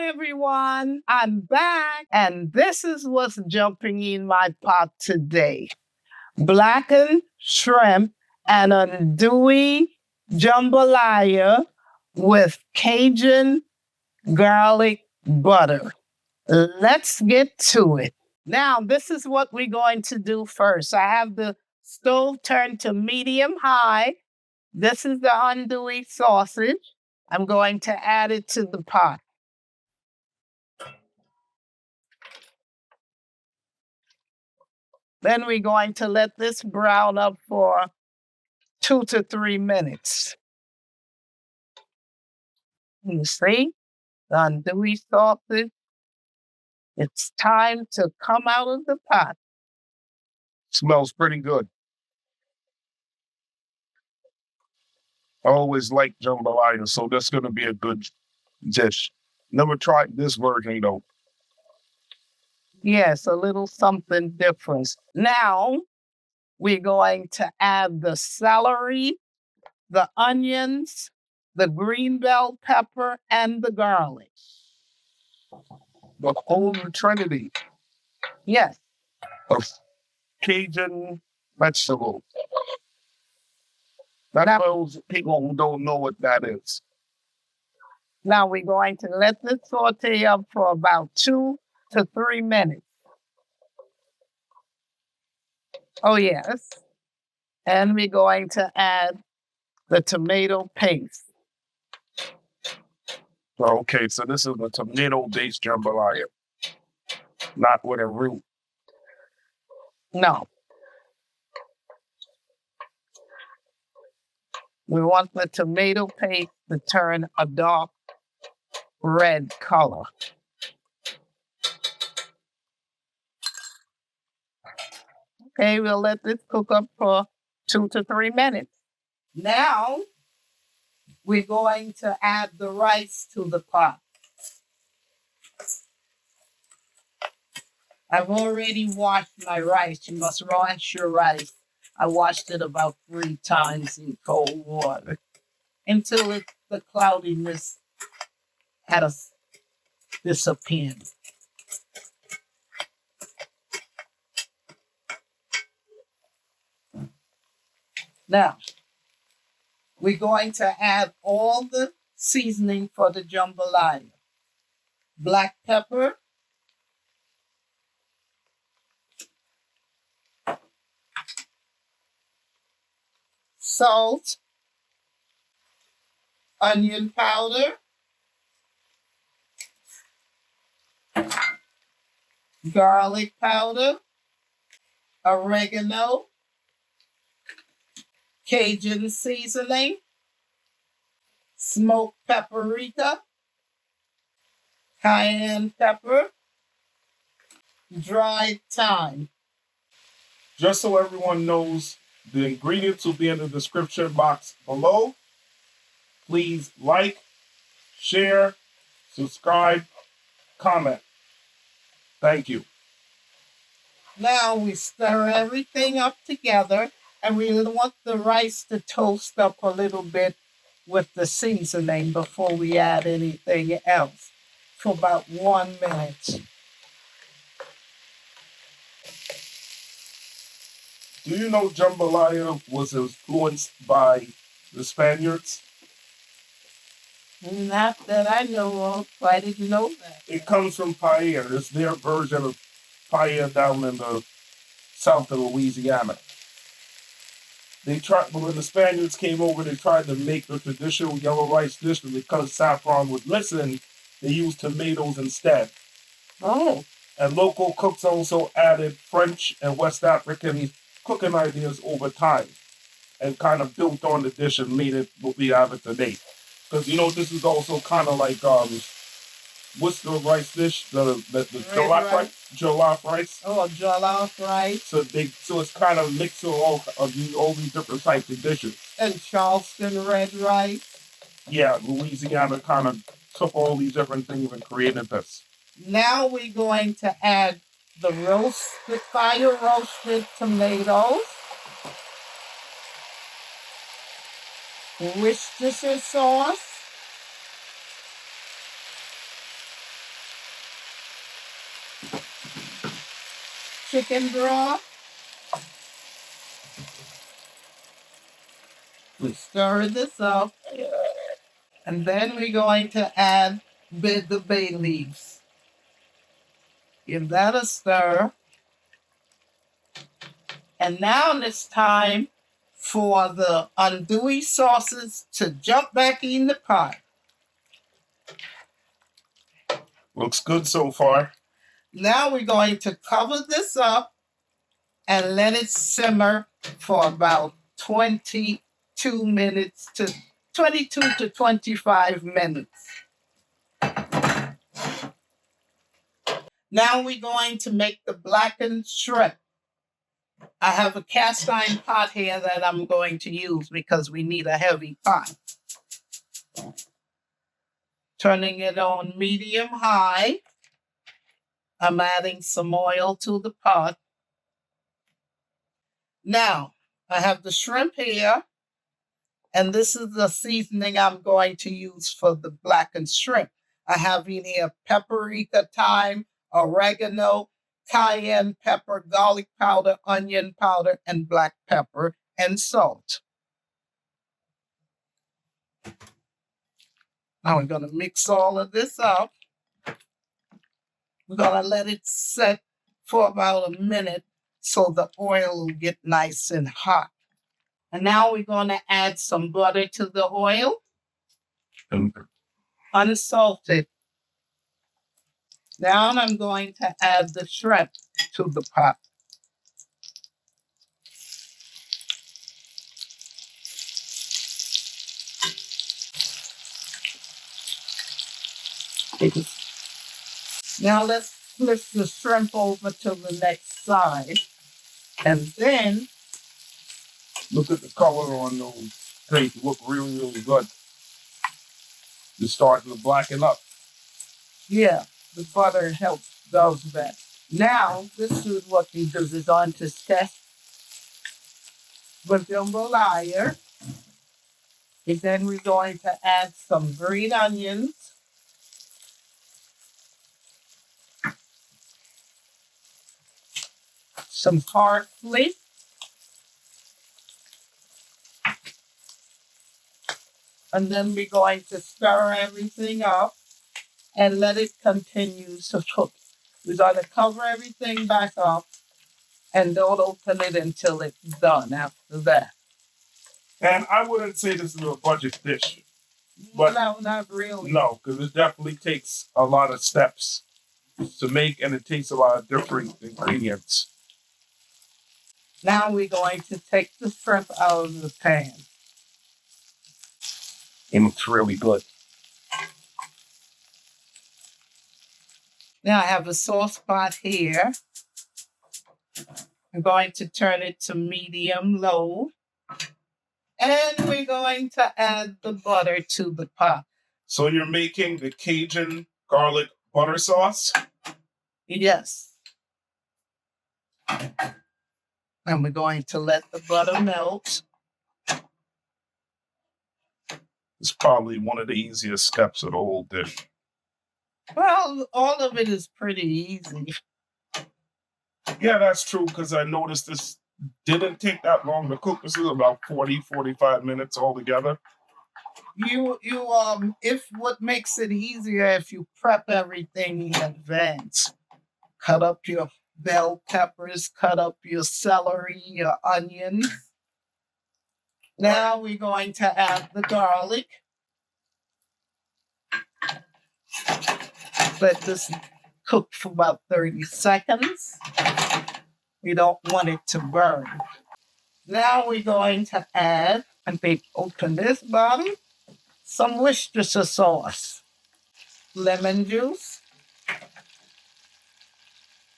everyone. I'm back, and this is what's jumping in my pot today. Blackened shrimp and andouille jambalaya with Cajun garlic butter. Let's get to it. Now, this is what we're going to do first. I have the stove turned to medium high. This is the andouille sausage. I'm going to add it to the pot. Then we're going to let this brown up for 2 to 3 minutes. You see, the andouille sausage, it's time to come out of the pot. Smells pretty good. I always like jambalaya, so that's going to be a good dish. Never tried this version though. Yes, a little something different. Now, we're going to add the celery, the onions, the green bell pepper, and the garlic. The whole trinity Yes. of Cajun vegetables. That's Now- those people who don't know what that is. Now we're going to let this saute up for about 2 to 3 minutes. Oh, yes. And we're going to add the tomato paste. Okay, so this is a tomato-based jambalaya, not with a root. No. We want the tomato paste to turn a dark red color. Okay, we'll let this cook up for 2 to 3 minutes. Now, we're going to add the rice to the pot. I've already washed my rice. You must wash your rice. I washed it about 3 times in cold water until the cloudiness had disappeared. Now, we're going to add all the seasoning for the jambalaya. Black pepper, salt, onion powder, garlic powder, oregano, Cajun seasoning, smoked paprika, cayenne pepper, dried thyme. Just so everyone knows, the ingredients will be in the description box below. Please like, share, subscribe, comment. Thank you. Now we stir everything up together, and we want the rice to toast up a little bit with the seasoning before we add anything else for about 1 minute. Do you know jambalaya was influenced by the Spaniards? Not that I know of, I didn't know that. It comes from paella. It's their version of paella down in the south of Louisiana. They tried, but when the Spaniards came over, they tried to make the traditional yellow rice dish, and because saffron was missing, they used tomatoes instead. Oh, And local cooks also added French and West African cooking ideas over time and kind of built on the dish and made it what we have it today. Because, this is also kind of like, what's the rice dish? The jollof rice? Jollof rice. oh, jollof rice So it's kind of mixed with all these different types of dishes. and Charleston red rice. Yeah, Louisiana kind of took all these different things and created this. Now we're going to add the fire roasted tomatoes, Worcestershire sauce, chicken broth. We stir this up. And then we're going to add the bay leaves. Give that a stir. And now it's time for the andouille sauces to jump back in the pot. Looks good so far. Now we're going to cover this up and let it simmer for about 22 minutes to 22 to 25 minutes. Now we're going to make the blackened shrimp. I have a cast iron pot here that I'm going to use because we need a heavy pot. Turning it on medium high. I'm adding some oil to the pot. Now, I have the shrimp here, and this is the seasoning I'm going to use for the blackened shrimp. I have in here paprika, thyme, oregano, cayenne pepper, garlic powder, onion powder, and black pepper, and salt. Now we're going to mix all of this up. We're going to let it set for about a minute so the oil will get nice and hot. And now we're going to add some butter to the oil. Unsalted. Now I'm going to add the shrimp to the pot. Now let's flip the shrimp over to the next side. And then, look at the color on those. They look really, really good. They're starting to blacken up. Yeah, the butter does that. Now, this is what we do. We're going to set the jambalaya. And then we're going to add some green onions. Some parsley. And then we're going to stir everything up and let it continue to cook. We're going to cover everything back up and don't open it until it's done after that. And I wouldn't say this is a budget dish. But no, not really. No, because it definitely takes a lot of steps to make, and it takes a lot of different ingredients. Now we're going to take the shrimp out of the pan. It looks really good. Now I have a sauce pot here. I'm going to turn it to medium-low. And we're going to add the butter to the pot. So you're making the Cajun garlic butter sauce? Yes. And we're going to let the butter melt. It's probably one of the easiest steps of the whole dish. Well, all of it is pretty easy. Yeah, that's true, because I noticed this didn't take that long to cook. This is about 40, 45 minutes altogether. If what makes it easier if you prep everything in advance. Cut up your bell peppers, cut up your celery, your onions. Now we're going to add the garlic. Let this cook for about 30 seconds. We don't want it to burn. Now we're going to add, and they open this bottle, some Worcestershire sauce, lemon juice,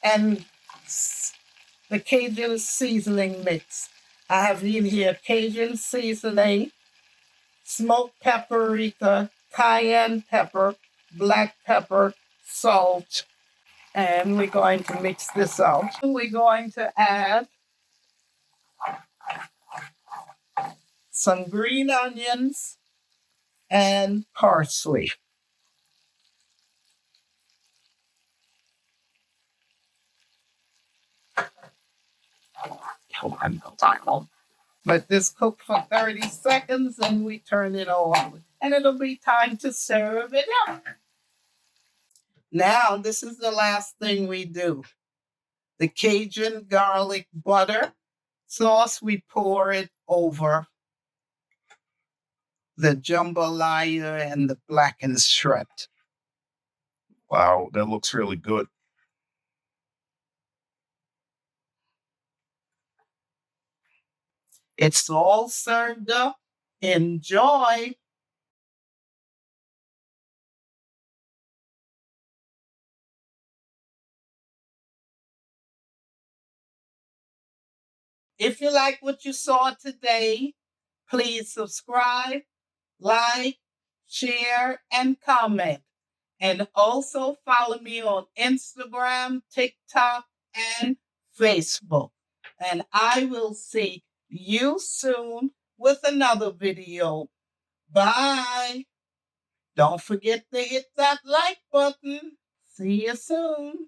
and the Cajun seasoning mix. I have in here Cajun seasoning, smoked paprika, cayenne pepper, black pepper, salt, and we're going to mix this out. We're going to add some green onions and parsley. Let this cook for 30 seconds and we turn it over. And it'll be time to serve it up. Now, this is the last thing we do. The Cajun garlic butter sauce, we pour it over the jambalaya and the blackened shrimp. Wow, that looks really good. It's all served up. Enjoy. If you like what you saw today, please subscribe, like, share, and comment. And also follow me on Instagram, TikTok, and Facebook. And I will see you soon with another video. Bye. Don't forget to hit that like button. See you soon.